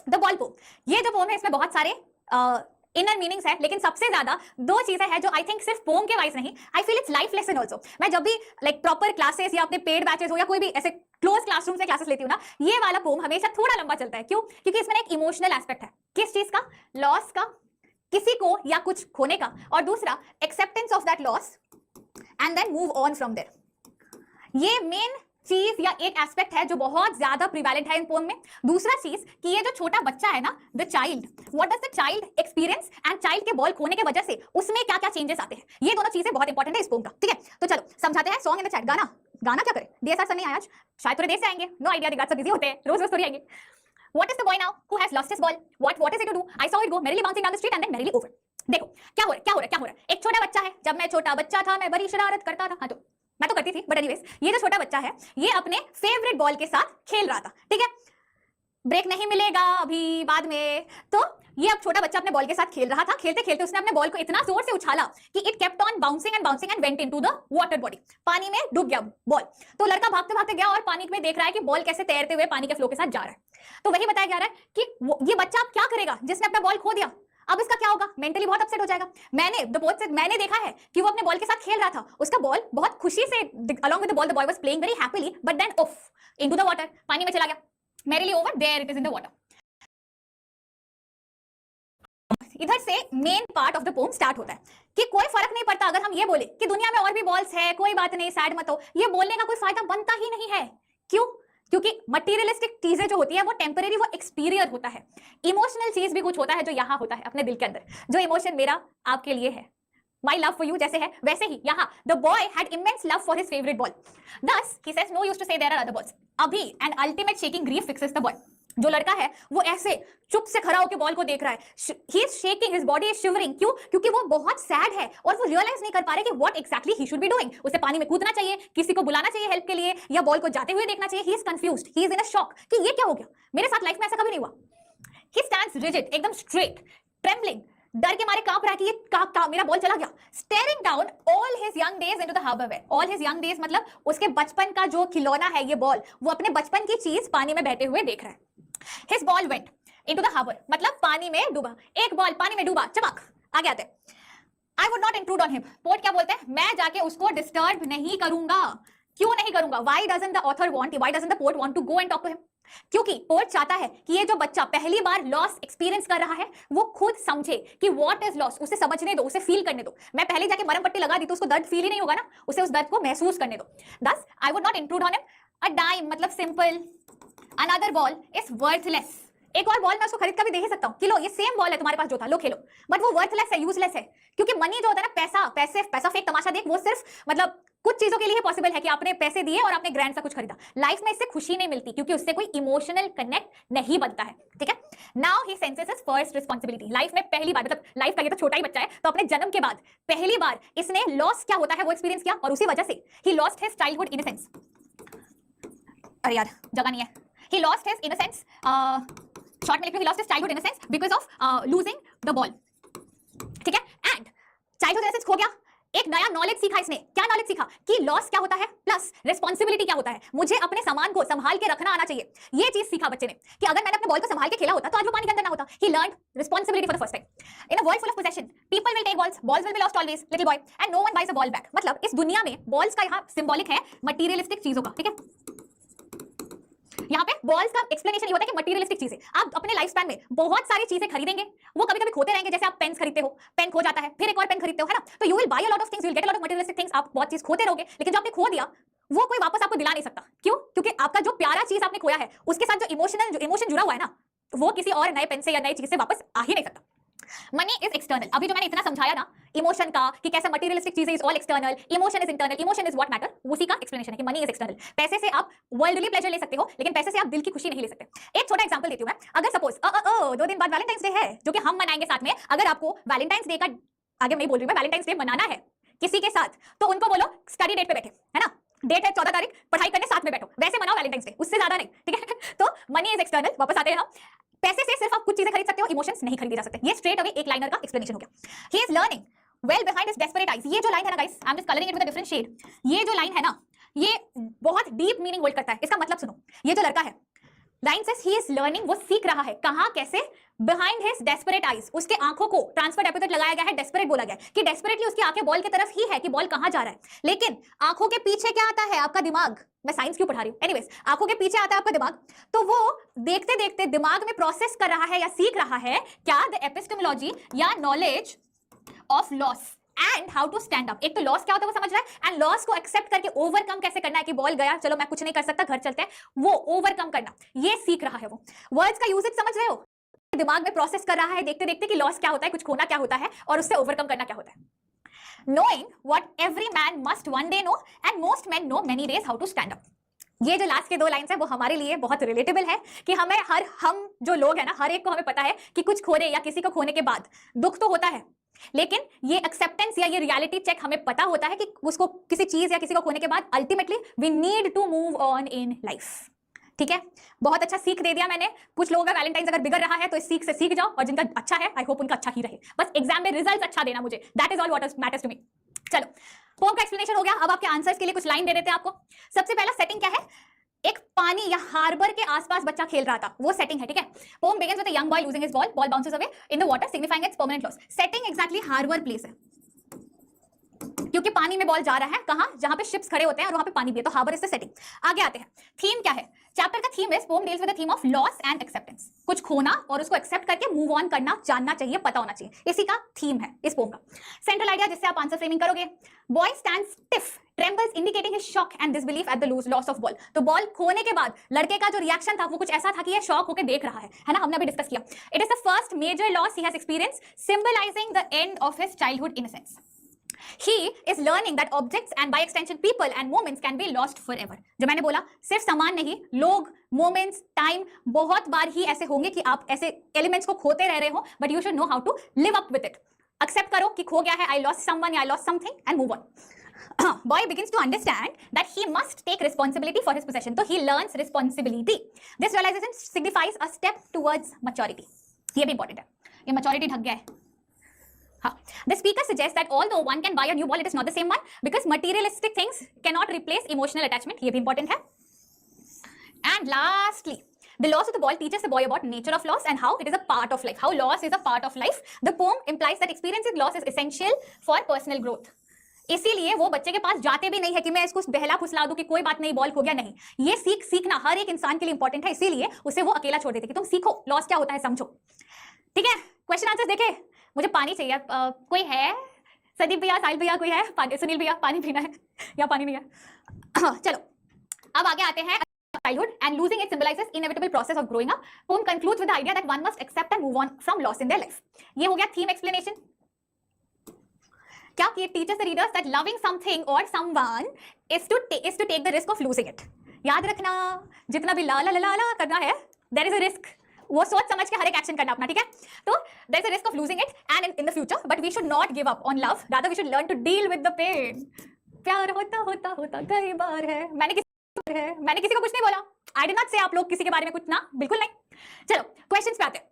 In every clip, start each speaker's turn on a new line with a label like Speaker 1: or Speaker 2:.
Speaker 1: The ball pome, ये जो pome है इसमें बहुत सारे इनर मीनिंग्स है, लेकिन सबसे ज्यादा दो चीजें हैं जो आई थिंक सिर्फ पोम के वाइज नहीं, I feel it's life lesson also. मैं जब भी लाइक प्रॉपर क्लासेस या अपने पेड बैचेस हो या कोई भी ऐसे क्लोज क्लासरूम से क्लासेस लेती हूँ ना, ये वाला पोम हमेशा थोड़ा लंबा चलता है। क्यों? क्योंकि इसमें एक इमोशनल एस्पेक्ट है। किस चीज का? लॉस का, किसी को या कुछ खोने का, और दूसरा acceptance of that loss and then move on from there. ये मेन चीज या एक एस्पेक्ट है जो बहुत ज्यादा प्रिवेलेंट है इन पोम में। दूसरा चीज कि ये जो छोटा बच्चा है ना, the child, what does the child experience and child के बॉल खोने के वजह से उसमें क्या क्या चेंजेस आते हैं, ये दोनों चीजें बहुत इंपॉर्टेंट है इस पोम का। ठीक है, तो चलो समझाते हैं। सॉन्ग इन द चैट, गाना क्या करें? डीएसआर सर नहीं आया आज, शायद थोड़े देर से आएंगे, नो आइडिया, रिगार्ड्स बिजी होते हैं, रोज रोज थोड़ी आएंगे। What is the boy now who has lost his ball? What is it to do? I saw it go merrily bouncing down the street and then merrily over. देखो क्या हो रहा है। एक छोटा बच्चा है, जब मैं छोटा बच्चा था मैं बड़ी शरारत करता था। हाँ तो मैं तो करती थी, बट एनीवेज ये जो छोटा बच्चा है ये अपने फेवरेट बॉल के साथ खेल रहा था। ठीक है, ब्रेक नहीं मिलेगा अभी, बाद में। तो ये अब छोटा बच्चा अपने बॉल के साथ खेल रहा था। खेलते खेलते उसने अपने बॉल को इतना जोर से उछाला कि it kept on bouncing and went into the water body. पानी में डूब गया बॉल। तो लड़का भागते भागते गया और पानी में देख रहा है कि बॉल कैसे तैरते हुए पानी के फ्लो के साथ जा रहा है। तो वही बताया जा रहा है कि ये बच्चा अब क्या करेगा जिसने अपना बॉल खो दिया। अब इसका क्या होगा? मेंटली बहुत अपसेट हो जाएगा। मैंने देखा है कि वो अपने बॉल के साथ खेल रहा था, उसका बॉल बहुत खुशी से along with the ball the boy was playing very happily, but then off into the water, पानी में चला गया, merrily over, there it is in the water। इधर से main part of the pome start होता है कि कोई फर्क नहीं पड़ता अगर हम ये बोले कि दुनिया में और भी बॉल्स है, कोई बात नहीं, सैड मत हो। ये बोलने का कोई फायदा बनता ही नहीं है। क्यों? क्योंकि मटीरियलिस्टिक चीजें जो होती है वो टेम्परेरी, वो एक्सपीरियर होता है। इमोशनल चीज भी कुछ होता है जो यहाँ होता है अपने दिल के अंदर। जो इमोशन मेरा आपके लिए है, My love for you जैसे है, वैसे ही यहाँ the boy had immense love for his favorite ball. Thus he says no use to say there are other balls. अभी an ultimate shaking grief fixes the boy. जो लड़का है वो ऐसे चुप से खड़ा होकर बॉल को देख रहा है। He is shaking, his body is shivering. क्यों? क्योंकि वो बहुत सैड है और वो रियलाइज नहीं कर पा रहे कि what exactly he should be doing. उसे पानी में कूदना चाहिए, किसी को बुलाना चाहिए हेल्प के लिए, या बॉल को जाते हुए देखना चाहिए। He is confused, he is in a shock कि ये क्या हो गया, मेरे साथ लाइफ में ऐसा कभी नहीं हुआ। He stands rigid, एकदम straight, trembling, डर के मारे कांप रहा है कि ये मेरा बॉल चला गया। Staring down all his young days into the harbor where, all his young days मतलब उसके बचपन का जो खिलौना है ये बॉल, वो अपने बचपन की चीज पानी में बहते हुए देख रहा है। His ball went into the harbor मतलब पानी में डूबा। एक बॉल पानी में डूबा, चमक आगे आते। I would not intrude on him. Port क्या बोलते हैं? मैं जाके उसको डिस्टर्ब नहीं करूंगा। क्यों नहीं करूंगा? Why doesn't the author want, why doesn't the poet want to go and talk to him? क्योंकि पोर्ट चाहता है कि ये जो बच्चा पहली बार लॉस एक्सपीरियंस कर रहा है वो खुद समझे कि व्हाट इज लॉस। उसे समझने दो, उसे फील करने दो। मैं पहले जाके मरम पट्टी लगा दी तो उसको दर्द फील ही नहीं होगा ना, उसे उस दर्द को महसूस करने दो। Thus, I would not intrude on him. A dime मतलब simple, another ball is worthless. एक और बॉल मैं उसको खरीद कर भी दे ही सकता हूँ कि लो ये सेम बॉल है तुम्हारे पास जो था, लो खेलो, बट वो वर्थलेस है, यूजलेस है। क्योंकि मनी जो होता है ना, पैसा फेक तमाशा देख, वो सिर्फ मतलब कुछ चीजों के लिए पॉसिबल है कि आपने पैसे दिए और आपने ग्रैंड सा कुछ खरीदा। लाइफ में इससे खुशी नहीं मिलती क्योंकि उससे कोई इमोशनल कनेक्ट नहीं बनता है। ठीक है, now he senses his first responsibility. Life में पहली बार, मतलब लाइफ का ये तो छोटा ही बच्चा है, तो अपने जन्म के बाद पहली बार इसने लॉस क्या होता है वो एक्सपीरियंस किया, और उसी वजह से he lost his childhood innocence. अरे यार जगह नहीं है। He lost his innocence, short में लिखो, he lost his childhood innocence because of losing the ball. ठीक है, and childhood innocence खो गया। एक नया नॉलेज सीखा इसने। क्या नॉलेज सीखा? कि लॉस क्या होता है प्लस रिस्पॉन्सिबिलिटी क्या होता है, मुझे अपने सामान को संभाल के रखना आना चाहिए। ये चीज सीखा बच्चे ने कि अगर मैंने अपने बॉल को संभाल के खेला होता तो आज वो पानी के अंदर ना होता। He learned responsibility for the first time. In a world full of possession, people will take balls will be lost always, little boy, and no one buys a ball back. मतलब इस दुनिया में बॉल्स का यहाँ symbolic है materialistic चीजों का। ठीक है, यहाँ पे बॉल्स का एक्सप्लेनेशन ये होता है कि मटीरियलिस्टिक चीजें आप अपने लाइफ स्पैन में बहुत सारी चीजें खरीदेंगे, वो कभी कभी खोते रहेंगे। जैसे आप पेन्स खरीदते हो, पेन खो जाता है, फिर एक और पेन खरीदते हो, है ना, तो you will buy a lot of things, you will get a lot of materialistic things. आप बहुत चीज खोते रहोगे, लेकिन जो आपने खो दिया वो कोई वापस आपको दिला नहीं सकता। क्यों? क्योंकि आपका जो प्यारा चीज आपने खोया है उसके साथ जो इमोशन जुड़ा हुआ है ना, वो किसी और नए पेन से या नई चीज से वापस आ ही नहीं सकता। Money is external. अभी जो मैंने इतना समझाया ना इमोशन का कि कैसे मटीरियलिस्टिक चीजें is all external, emotion is internal, emotion is what matter, उसी का एक्सप्लेनेशन है कि मनी इज एक्सटर्नल। पैसे से आप वर्ल्डली प्लेजर ले सकते हो, लेकिन पैसे से आप दिल की खुशी नहीं ले सकते। एक छोटा एग्जांपल देती हूं मैं। अगर सपोज 2 दिन बाद वैलेंटाइंस डे है जो कि हम मनाएंगे साथ में, अगर आपको वैलेंटाइंस डे का, आगे मैं बोल रही हूं, वैलेंटाइंस डे मनाना है किसी के साथ, तो उनको बोलो स्टडी डेट पे बैठे, है ना, डेट है 14 तारीख, पढ़ाई करने साथ में बैठो, वैसे मनाओ वैलेंटाइंस डे, उससे ज्यादा नहीं। ठीक है, तो मनी इज एक्सटर्नल। वापस आते हैं हम, पैसे से सिर्फ आप कुछ चीजें खरीद सकते हो, इमोशंस नहीं खरीदे जा सकते। ये स्ट्रेट अवे एक लाइनर का एक्सप्लेनेशन हो गया। He is learning well behind his desperate eyes. ये जो लाइन है ना guys, I am just colouring it with a different shade. ये जो लाइन है ना, ये बहुत डीप मीनिंग होल्ड करता है। इसका मतलब सुनो, ये जो लड़का है line says he is learning, वो सीख रहा है, कहां कैसे, बिहाइंड हिज डेस्परेट आईज, उसके आंखों को ट्रांसफर एपिथेट लगाया गया है, डेस्परेट बोला गया है कि डेस्परेटली उसकी आंखें बॉल की तरफ ही है कि बॉल कहां जा रहा है, लेकिन आंखों के पीछे क्या आता है, आपका दिमाग। मैं साइंस क्यों पढ़ा रही हूं, एनीवेज आंखों के पीछे आता है आपका दिमाग, तो वो देखते देखते दिमाग में प्रोसेस कर रहा है या सीख रहा है क्या, द एपिस्टेमोलॉजी या knowledge of loss and how to stand up. एक तो लॉस क्या होता है वो समझ रहा है, एंड लॉस को एक्सेप्ट करके ओवरकम कैसे करना है कि बॉल गया, चलो मैं कुछ नहीं कर सकता, घर चलते हैं, वो ओवरकम करना, ये सीख रहा है वो। वर्ड्स का यूजेज समझ रहे हो, दिमाग में प्रोसेस कर रहा है देखते देखते कि लॉस क्या होता है, कुछ खोना क्या होता है, और उससे ओवरकम करना क्या होता है। Knowing what every man must one day know and most men know many days how to stand up. ये जो लास्ट के दो लाइंस है वो हमारे लिए बहुत रिलेटेबल है कि हम जो लोग हैं ना, हर एक को हमें पता है कि कुछ खोने या किसी को खोने के बाद दुख तो होता है, लेकिन ये एक्सेप्टेंस या ये रियलिटी चेक हमें पता होता है कि उसको किसी चीज या किसी को खोने के बाद ultimately we need to move on in life. ठीक है, बहुत अच्छा सीख दे दिया मैंने। कुछ लोगों का वैलेंटाइंस अगर बिगड़ रहा है तो इस सीख से सीख जाओ, और जिनका अच्छा है आई होप उनका अच्छा ही रहे, बस एग्जाम में रिजल्ट अच्छा देना मुझे, that is all what matters to me. चलो, पोम का एक्सप्लेनेशन हो गया, अब आपके आंसर्स के लिए कुछ लाइन दे देते हैं आपको। सबसे पहला सेटिंग क्या है, एक पानी या हार्बर के आसपास बच्चा खेल रहा था, वो सेटिंग है। ठीक है, poem begins with a young boy losing his ball, ball bounces away in the water signifying it's permanent loss. Setting exactly harbour place है, क्योंकि पानी में बॉल जा रहा है, कहां, जहां पे शिप्स खड़े होते हैं और वहां पे पानी भी है, तो हार्बर इज द सेटिंग। आगे आते हैं, थीम क्या है, चैप्टर का theme is poem deals with the theme of loss and acceptance, कुछ खोना और उसको एक्सेप्ट करके मूव ऑन करना, जानना चाहिए, पता होना चाहिए, इसी का थीम है इस पोम का। सेंट्रल आइडिया जिससे आप आंसर फ्रेमिंग करोगे, boy stands stiff trembles indicating his shock and disbelief at the loss of ball. तो बॉल खोने के बाद लड़के का जो रिएक्शन था वो कुछ ऐसा था कि ये शॉक होकर देख रहा है ना, हमने अभी डिस्कस किया। It is the first major loss he has experience, symbolising the end of his childhood innocence. He is learning that objects and by extension people and moments can be lost forever। जो मैंने बोला, सिर्फ सामान नहीं, लोग, moments, time, बहुत बार ही ऐसे होंगे कि आप ऐसे एलिमेंट्स को खोते रह रहे हो, but you should know how to live up with it. Accept करो कि खो गया है, आई लॉस्ट समवन या I lost something, and move on. Boy begins to understand that he must take responsibility for his possession, so he learns responsibility। This realization signifies a step towards maturity। ये भी important है, ये maturity ढक गया है। हाँ, the speaker suggests that although one can buy a new ball, it is not the same one because materialistic things cannot replace emotional attachment। ये भी important है। And lastly, the loss of the ball teaches the boy about nature of loss and how it is a part of life, how loss is a part of life। The poem implies that experiencing loss is essential for personal growth। इसीलिए वो बच्चे के पास जाते भी नहीं है कि मैं इसको बहला फुसला दूं कि कोई बात नहीं, बॉल खो गया, नहीं, ये सीखना हर एक इंसान के लिए इंपॉर्टेंट है, इसीलिए उसे वो अकेला छोड़ देते कि तुम सीखो लॉस क्या होता है, समझो। ठीक है, क्वेश्चन आंसर देखे। मुझे पानी चाहिए, कोई है, सदीप भैया, साहिल भैया, कोई है, सुनील भैया, पानी पीना है या पानी नहीं है। चलो अब आगे आते हैं। childhood and losing it symbolizes inevitable process of growing up। Poem concludes with the idea that one must accept and move on from loss in their life। ये हो गया theme explanation। क्या कि teaches the readers that loving something or someone is to take the risk of losing it। याद रखना, जितना भी ला ला ला ला करना है, there is a risk, वो सोच समझ के हर एक एक्शन करना अपना। ठीक है, तो there is a risk of losing it and in the future, but we should not give up on love, rather we should learn to deal with the pain। प्यार होता होता होता कई बार है, मैंने किसी को कुछ नहीं बोला, I did not say आप लोग किसी के बारे में कुछ ना, बिल्कुल नहीं। चलो क्वेश्चंस पे आते हैं।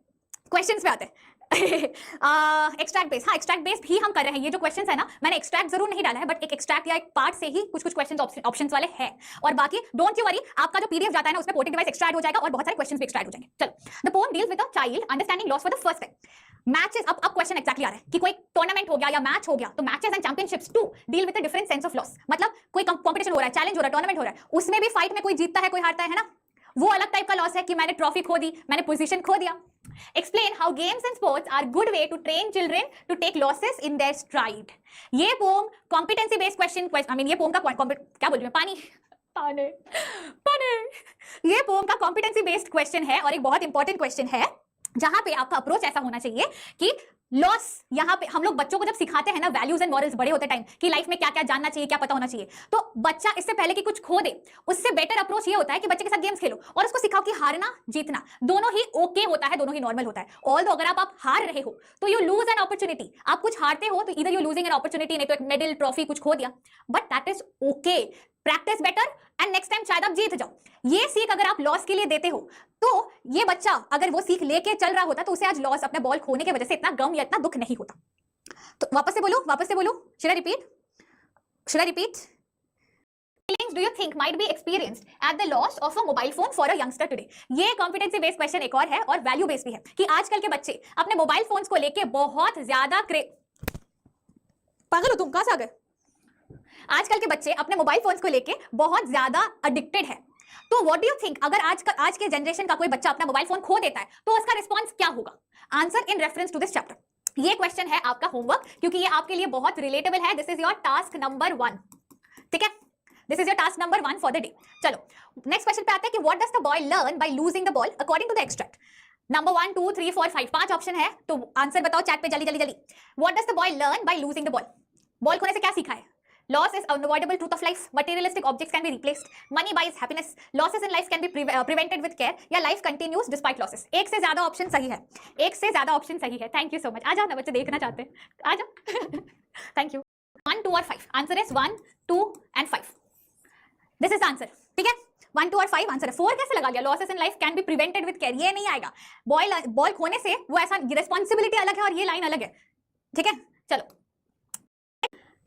Speaker 1: एक्सट्रैक्ट बेस, हाँ एक्सट्रैक्ट बेस भी हम कर रहे हैं। ये जो क्वेश्चंस है ना, मैंने एक्सट्रैक्ट जरूर नहीं डाला है, बट एक एक्सट्रैक्ट या एक पार्ट से ही कुछ क्वेश्चंस ऑप्शंस वाले हैं, और बाकी डोंट यू वरी, आपका जो पीडीएफ जाता है ना उसमें पोएटिक डिवाइस एक्सट्रैक्ट हो जाएगा और बहुत सारे क्वेश्चंस भी एक्सट्रैक्ट हो जाएंगे। चलो, the poem deals with a child understanding loss for the first time. Matches, अब क्वेश्चन एक्जैक्टली आ रहा है कि कोई टूर्नामेंट हो गया या मैच हो गया, तो matches and championships to deal with a different sense of loss. मतलब कोई कंपटीशन हो रहा है, चैलेंज हो रहा है, टूर्नामेंट हो रहा है, उसमें भी फाइट में कोई जीतता है कोई हारता है ना, वो अलग टाइप का लॉस है कि मैंने ट्रॉफी खो दी, मैंने पोजीशन खो दिया। Explain how games and sports are good way to train children to take losses in their stride। ये poem competency based question, I mean ये पोम का क्या बोल रही हूँ, पानी, ये पोम का कॉम्पिटेंसी बेस्ड क्वेश्चन है और एक बहुत इंपॉर्टेंट क्वेश्चन है, जहां पे आपका अप्रोच ऐसा होना चाहिए कि लॉस, यहाँ पे हम लोग बच्चों को जब सिखाते हैं ना वैल्यूज एंड मॉरल्स बड़े होते टाइम कि लाइफ में क्या क्या जानना चाहिए, क्या पता होना चाहिए, तो बच्चा इससे पहले कि कुछ खो दे, उससे बेटर अप्रोच ये होता है कि बच्चे के साथ गेम्स खेलो और उसको सिखाओ कि हारना जीतना दोनों ही ओके होता है, दोनों ही नॉर्मल होता है। ऑल्दो अगर आप हार रहे हो तो यू लूज एन अपॉर्चुनिटी, आप कुछ हारते हो तो इधर यू लूजिंग एन अपॉर्चुनिटी, नहीं तो एक मेडल, ट्रॉफी कुछ खो दिया, but that is okay, practice better and next time शायद आप जीत जाओ। ये सीख अगर आप लॉस के लिए देते हो, तो ये बच्चा अगर वो सीख लेके चल रहा होता तो उसे आज लॉस, अपने बॉल खोने की वजह से इतना गम या इतना दुख नहीं होता। तो वापस से बोलो, should I repeat? feelings do you think might be experienced at the loss of a mobile phone for a youngster today? ये कॉम्पिटेंसी बेस्ड क्वेश्चन एक और है और वैल्यू बेस्ड भी है कि आजकल के बच्चे अपने मोबाइल फोन्स को लेके बहुत ज्यादा पागल हो तुम, कहां से आ गए? आजकल के बच्चे अपने मोबाइल फोन्स को लेके बहुत ज्यादा एडिक्टेड है। तो व्हाट डू यू थिंक, अगर आज के जनरेशन का कोई बच्चा अपना मोबाइल फोन खो देता है तो उसका रिस्पॉन्स क्या होगा? Answer in reference to this chapter. ये क्वेश्चन है आपका होमवर्क, क्योंकि ये आपके लिए बहुत रिलेटेबल है। This is your task number 1, ठीक है? This is your task number 1 for the day. चलो नेक्स्ट क्वेश्चन पे आते हैं कि what does the boy learn by losing the ball according to the extract. Number 1 2 3 4 5 5 option है, तो आंसर बताओ चैट पे जल्दी जल्दी जल्दी। What does the boy learn by losing the ball? Ball खोने से क्या सीखा है? Loss is unavoidable truth of life. Materialistic objects can be replaced. Money buys happiness. Losses in life can be prevented with care. या life continues despite losses. एक से ज्यादा option सही है, एक से ज्यादा ऑप्शन सही है। Thank you so much. आ जाओ ना बच्चे, देखना चाहते हैं, आ जाओ। Thank you. 1 2 और 5 answer is 1 2 and 5। This is answer, ठीक है? 1 2 और 5 आंसर है। 4 कैसे लगा लिया? Losses in life can be prevented with care, ये नहीं आएगा। बॉल खोने से वो ऐसा, रिस्पॉन्सिबिलिटी अलग है और ये लाइन अलग है, ठीक है? चलो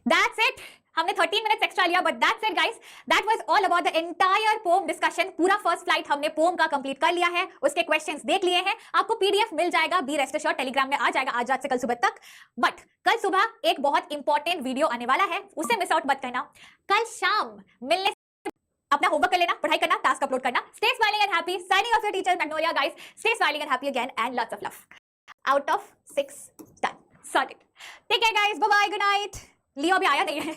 Speaker 1: दैट्स इट। हमने 13 मिनट्स एक्स्ट्रा लिया, but that's it guys. That was all about the entire poem discussion. पूरा फर्स्ट फ्लाइट हमने पोम का कंप्लीट कर लिया है, उसके क्वेश्चंस देख लिए हैं। आपको पीडीएफ मिल जाएगा, बी रेस्ट एश्योर्ड, टेलीग्राम में आ जाएगा आज रात से कल सुबह तक। बट कल सुबह एक बहुत इंपॉर्टेंट वीडियो आने वाला है, उसे मिस आउट मत करना। कल शाम मिलने अपना होमवर्क कर लेना, पढ़ाई करना, टास्क अपलोड करना। Stay smiling and happy. Signing off your teacher Magnolia guys. Stay smiling and happy again and lots of love. Out of 6 done, sorted. ठीक है guys, bye bye, good night. Leo अभी आया नहीं है।